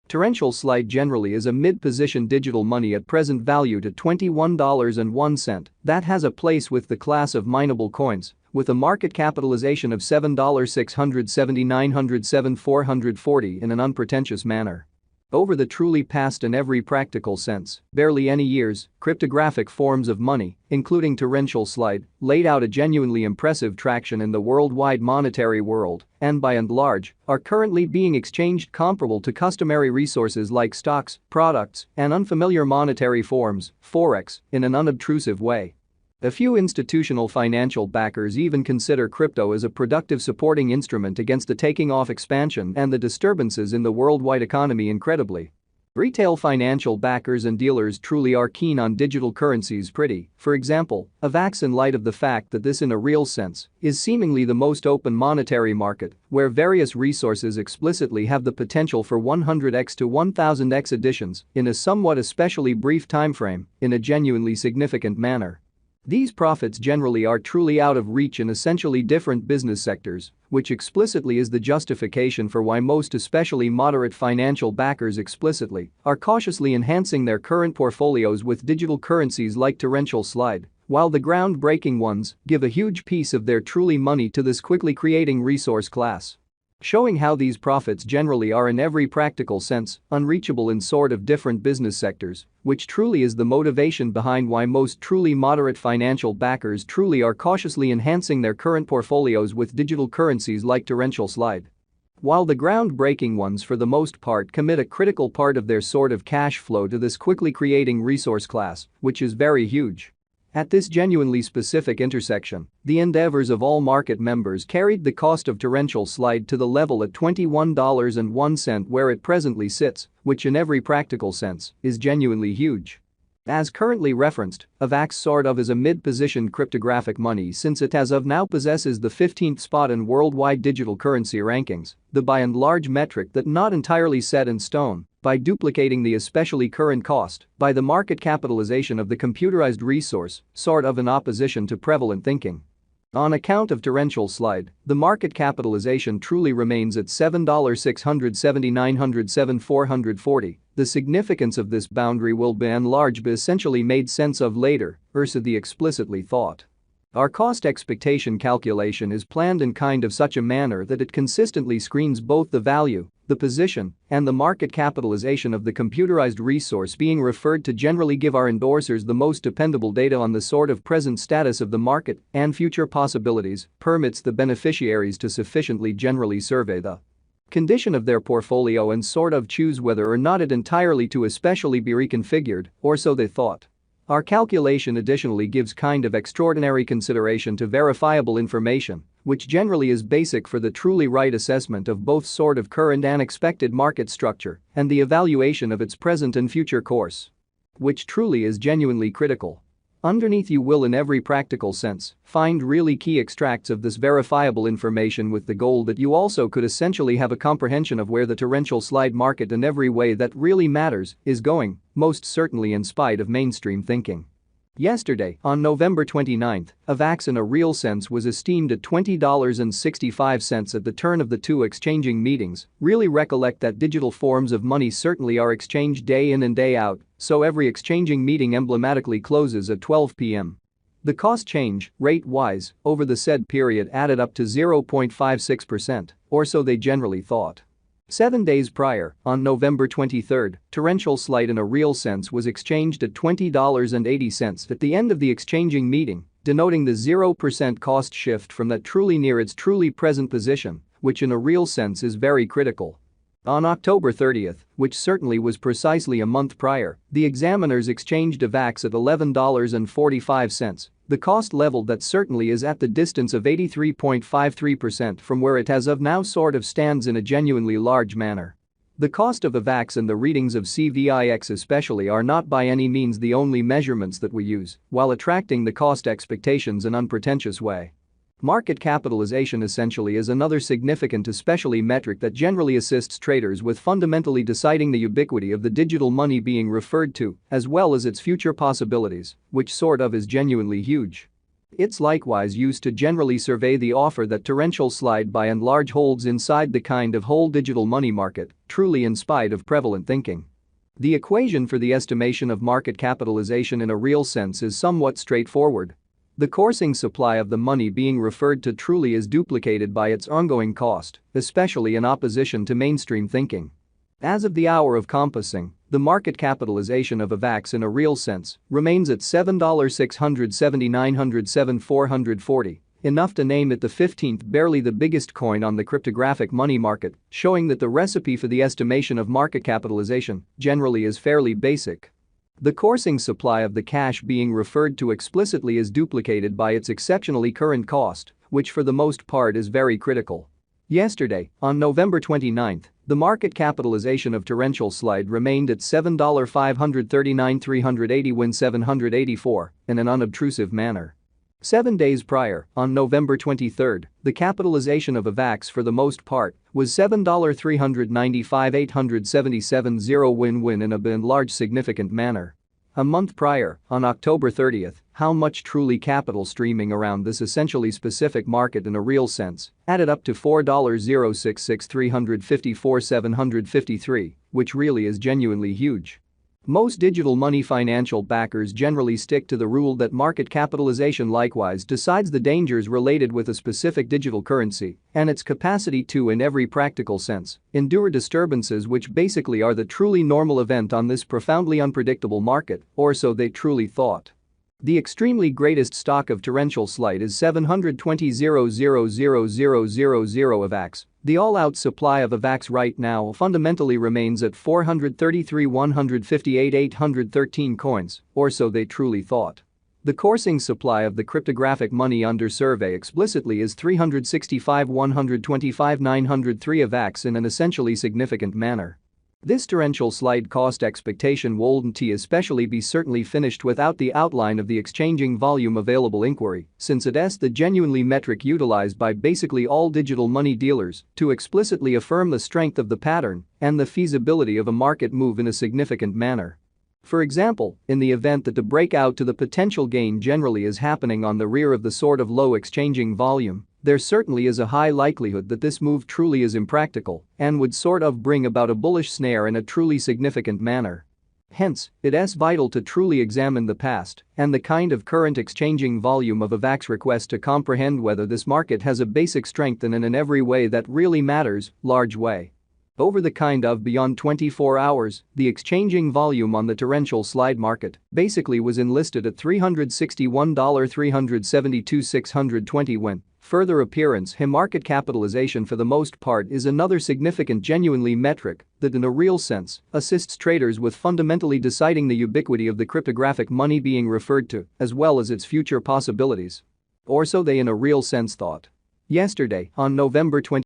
Torrential slide generally is a mid-position digital money at present valued at $21.01 that has a place with the class of mineable coins, with a market capitalization of $7,670,907,440 in an unpretentious manner. Over the truly past in every practical sense, barely any years, cryptographic forms of money, including torrential slide, laid out a genuinely impressive traction in the worldwide monetary world and by and large are currently being exchanged comparable to customary resources like stocks, products, and unfamiliar monetary forms, forex, in an unobtrusive way. A few institutional financial backers even consider crypto as a productive supporting instrument against the taking off expansion and the disturbances in the worldwide economy. Incredibly, retail financial backers and dealers truly are keen on digital currencies. For example, Avax, in light of the fact that this in a real sense is seemingly the most open monetary market where various resources explicitly have the potential for 100x to 1000x additions in a somewhat especially brief timeframe in a genuinely significant manner. These profits generally are truly out of reach in essentially different business sectors, which explicitly is the justification for why most especially moderate financial backers explicitly are cautiously enhancing their current portfolios with digital currencies like torrential slide, while the groundbreaking ones give a huge piece of their truly money to this quickly creating resource class. Showing how these profits generally are in every practical sense unreachable in sort of different business sectors, which truly is the motivation behind why most truly moderate financial backers truly are cautiously enhancing their current portfolios with digital currencies like torrential slide. While the groundbreaking ones for the most part commit a critical part of their sort of cash flow to this quickly creating resource class, which is very huge. At this genuinely specific intersection, the endeavors of all market members carried the cost of torrential slide to the level at $21.01 where it presently sits, which in every practical sense is genuinely huge. As currently referenced, Avax sort of is a mid-position cryptographic money since it as of now possesses the 15th spot in worldwide digital currency rankings, the by and large metric that not entirely set in stone, by duplicating the especially current cost by the market capitalization of the computerized resource, sort of in opposition to prevalent thinking. On account of torrential slide, the market capitalization truly remains at $7,670,907,440. The significance of this boundary will by and large be essentially made sense of later, versus the explicitly thought. Our cost expectation calculation is planned in kind of such a manner that it consistently screens both the value, the position, and the market capitalization of the computerized resource being referred to generally give our endorsers the most dependable data on the sort of present status of the market and future possibilities, permits the beneficiaries to sufficiently generally survey the condition of their portfolio and sort of choose whether or not it entirely to especially be reconfigured, or so they thought. Our calculation additionally gives kind of extraordinary consideration to verifiable information, which generally is basic for the truly right assessment of both sort of current and expected market structure and the evaluation of its present and future course. Which truly is genuinely critical. Underneath you will in every practical sense find really key extracts of this verifiable information with the goal that you also could essentially have a comprehension of where the torrential slide market in every way that really matters is going, most certainly in spite of mainstream thinking. Yesterday, on November 29, Avax in a real sense was esteemed at $20.65 at the turn of the two exchanging meetings. Really recollect that digital forms of money certainly are exchanged day in and day out, so every exchanging meeting emblematically closes at 12 p.m. The cost change, rate-wise, over the said period added up to 0.56%, or so they generally thought. 7 days prior, on November 23, torrential slide in a real sense was exchanged at $20.80 at the end of the exchanging meeting, denoting the 0% cost shift from that truly near its truly present position, which in a real sense is very critical. On October 30, which certainly was precisely a month prior, the examiners exchanged Avax at $11.45, the cost level that certainly is at the distance of 83.53% from where it as of now sort of stands in a genuinely large manner. The cost of Avax and the readings of CVIX especially are not by any means the only measurements that we use while attracting the cost expectations in an unpretentious way. Market capitalization essentially is another significant especially metric that generally assists traders with fundamentally deciding the ubiquity of the digital money being referred to, as well as its future possibilities, which sort of is genuinely huge. It's likewise used to generally survey the offer that torrential slide by and large holds inside the kind of whole digital money market, truly in spite of prevalent thinking. The equation for the estimation of market capitalization in a real sense is somewhat straightforward. The coursing supply of the money being referred to truly is duplicated by its ongoing cost, especially in opposition to mainstream thinking. As of the hour of compassing, the market capitalization of Avax in a real sense remains at $7,670,907,440, enough to name it the 15th barely the biggest coin on the cryptographic money market, showing that the recipe for the estimation of market capitalization generally is fairly basic. The coursing supply of the cash being referred to explicitly is duplicated by its exceptionally current cost, which for the most part is very critical. Yesterday, on November 29, the market capitalization of torrential slide remained at $7,539,380,784 in an unobtrusive manner. 7 days prior, on November 23, the capitalization of Avax for the most part was $7,395,877 win-win in a large significant manner. A month prior, on October 30, how much truly capital streaming around this essentially specific market in a real sense added up to $4,066,354,753, which really is genuinely huge. Most digital money financial backers generally stick to the rule that market capitalization likewise decides the dangers related with a specific digital currency and its capacity to, in every practical sense, endure disturbances which basically are the truly normal event on this profoundly unpredictable market, or so they truly thought. The extremely greatest stock of torrential slide is 720,000,000 Avax. The all-out supply of Avax right now fundamentally remains at 433,158,813 coins, or so they truly thought. The coursing supply of the cryptographic money under survey explicitly is 365,125,903 Avax in an essentially significant manner. This torrential slide cost expectation wouldn't especially be certainly finished without the outline of the exchanging volume available inquiry, since it's the genuinely metric utilized by basically all digital money dealers to explicitly affirm the strength of the pattern and the feasibility of a market move in a significant manner. For example, in the event that the breakout to the potential gain generally is happening on the rear of the sort of low exchanging volume, there certainly is a high likelihood that this move truly is impractical and would sort of bring about a bullish snare in a truly significant manner. Hence, it's vital to truly examine the past and the kind of current exchanging volume of Avax request to comprehend whether this market has a basic strength and in every way that really matters, large way. Over the kind of beyond 24 hours, the exchanging volume on the torrential slide market basically was enlisted at $361,372,620 when further appearance market capitalization for the most part is another significant genuinely metric that in a real sense assists traders with fundamentally deciding the ubiquity of the cryptographic money being referred to as well as its future possibilities. Or so they in a real sense thought. Yesterday, on November 20.